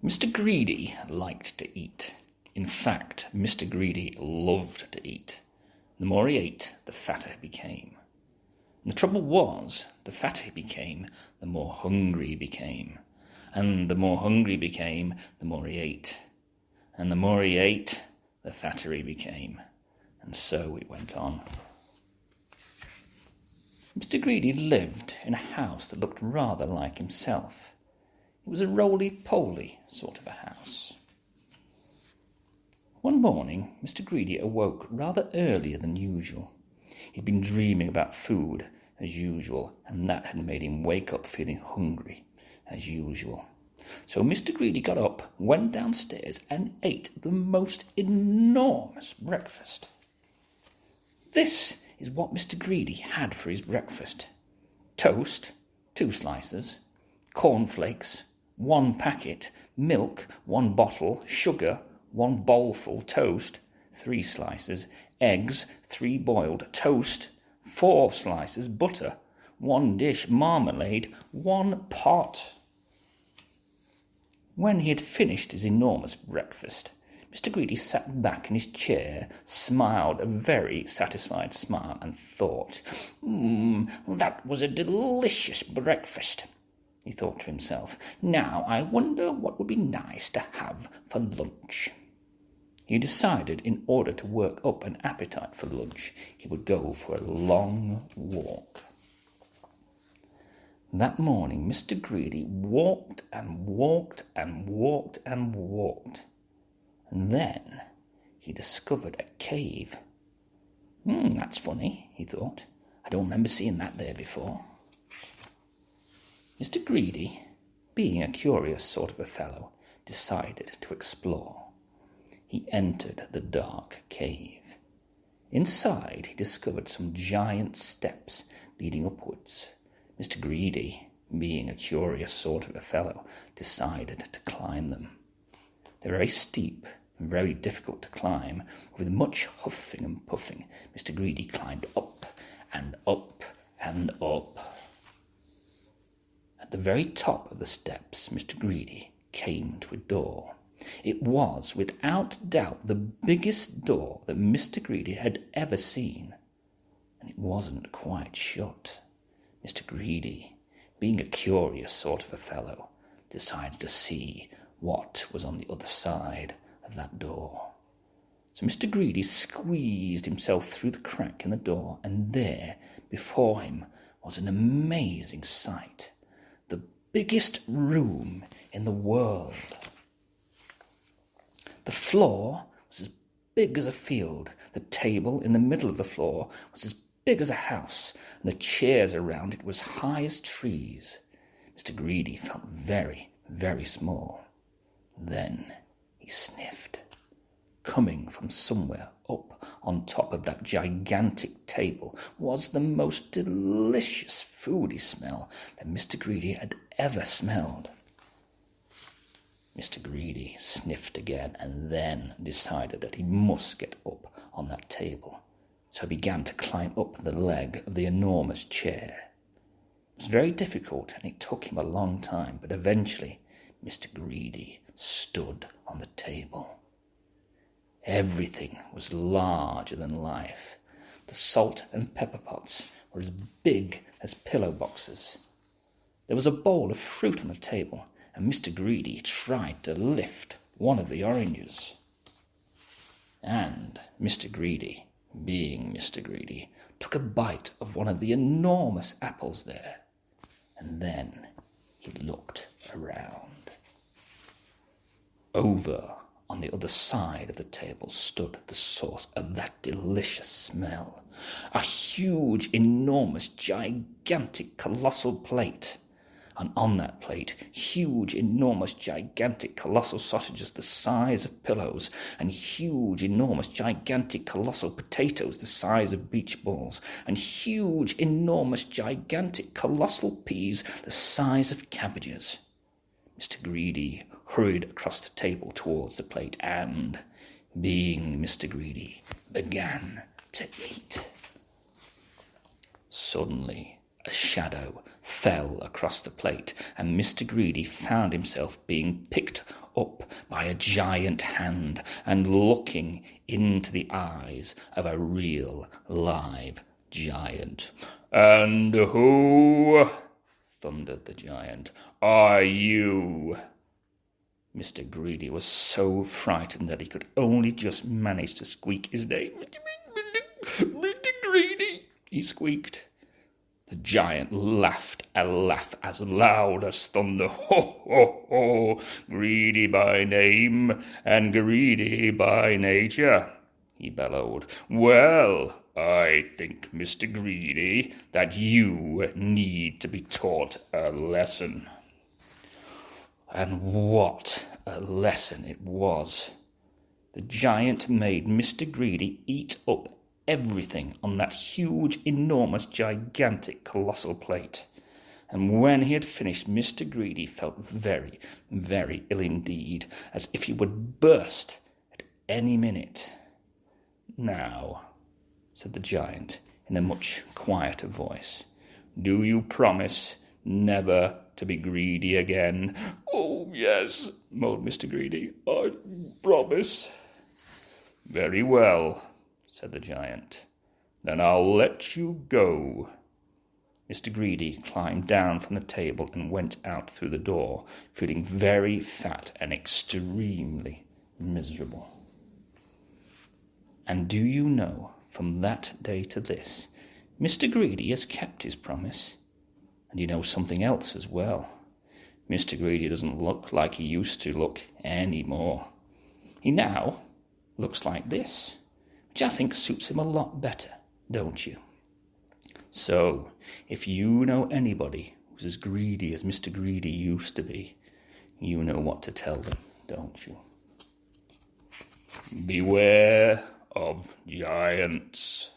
Mr. Greedy liked to eat. In fact, Mr. Greedy loved to eat. The more he ate, the fatter he became. And the trouble was, the fatter he became, the more hungry he became. And the more hungry he became, the more he ate. And the more he ate, the fatter he became. And so it went on. Mr. Greedy lived in a house that looked rather like himself. It was a roly-poly sort of a house. One morning, Mr. Greedy awoke rather earlier than usual. He'd been dreaming about food, as usual, and that had made him wake up feeling hungry, as usual. So Mr. Greedy got up, went downstairs, and ate the most enormous breakfast. This is what Mr. Greedy had for his breakfast. Toast, 2 slices, cornflakes, 1 packet, milk, 1 bottle, sugar, 1 bowlful, toast, 3 slices, eggs, 3 boiled, toast, 4 slices, butter, 1 dish, marmalade, 1 pot. When he had finished his enormous breakfast, Mr. Greedy sat back in his chair, smiled a very satisfied smile, and thought, that was a delicious breakfast, he thought to himself. Now I wonder what would be nice to have for lunch. He decided in order to work up an appetite for lunch, he would go for a long walk. That morning, Mr. Greedy walked and walked and walked and walked. And then he discovered a cave. That's funny, he thought. I don't remember seeing that there before. Mr. Greedy, being a curious sort of a fellow, decided to explore. He entered the dark cave. Inside, he discovered some giant steps leading upwards. Mr. Greedy, being a curious sort of a fellow, decided to climb them. They were very steep and very difficult to climb. With much huffing and puffing, Mr. Greedy climbed up and up and up. At the very top of the steps, Mr. Greedy came to a door. It was, without doubt, the biggest door that Mr. Greedy had ever seen, and it wasn't quite shut. Mr. Greedy, being a curious sort of a fellow, decided to see what was on the other side of that door. So Mr. Greedy squeezed himself through the crack in the door, and there, before him, was an amazing sight. The biggest room in the world. The floor was as big as a field. The table in the middle of the floor was as big as a house, and the chairs around it was high as trees. Mr. Greedy felt very, very small. Then he sniffed. Coming from somewhere up on top of that gigantic table was the most delicious foody smell that Mr. Greedy had ever smelled. Mr. Greedy sniffed again and then decided that he must get up on that table. So he began to climb up the leg of the enormous chair. It was very difficult and it took him a long time, but eventually Mr. Greedy stood on the table. Everything was larger than life. The salt and pepper pots were as big as pillow boxes. There was a bowl of fruit on the table, and Mr. Greedy tried to lift one of the oranges. And Mr. Greedy, being Mr. Greedy, took a bite of one of the enormous apples there, and then he looked around. Over on the other side of the table stood the source of that delicious smell, a huge, enormous, gigantic, colossal plate. And on that plate, huge, enormous, gigantic, colossal sausages the size of pillows, and huge, enormous, gigantic, colossal potatoes the size of beach balls, and huge, enormous, gigantic, colossal peas the size of cabbages. Mr. Greedy hurried across the table towards the plate and, being Mr. Greedy, began to eat. Suddenly, A shadow fell across the plate, and Mr. Greedy found himself being picked up by a giant hand and looking into the eyes of a real, live giant. "And who," thundered the giant, "are you?" Mr. Greedy was so frightened that he could only just manage to squeak his name. "Mr. Greedy," he squeaked. The giant laughed a laugh as loud as thunder. "Ho, ho, ho! Greedy by name and greedy by nature," he bellowed. "Well, I think, Mr. Greedy, that you need to be taught a lesson." And what a lesson it was! The giant made Mr. Greedy eat up everything on that huge, enormous, gigantic, colossal plate. And when he had finished, Mr. Greedy felt very, very ill indeed, as if he would burst at any minute. "Now," said the giant in a much quieter voice, "do you promise never to be greedy again?" "Oh, yes," moaned Mr. Greedy, "I promise." "Very well," said the giant. "Then I'll let you go." Mr. Greedy climbed down from the table and went out through the door, feeling very fat and extremely miserable. And do you know, from that day to this, Mr. Greedy has kept his promise. And you know something else as well. Mr. Greedy doesn't look like he used to look anymore. He now looks like this, which I think suits him a lot better, don't you? So, if you know anybody who's as greedy as Mr. Greedy used to be, you know what to tell them, don't you? Beware of giants.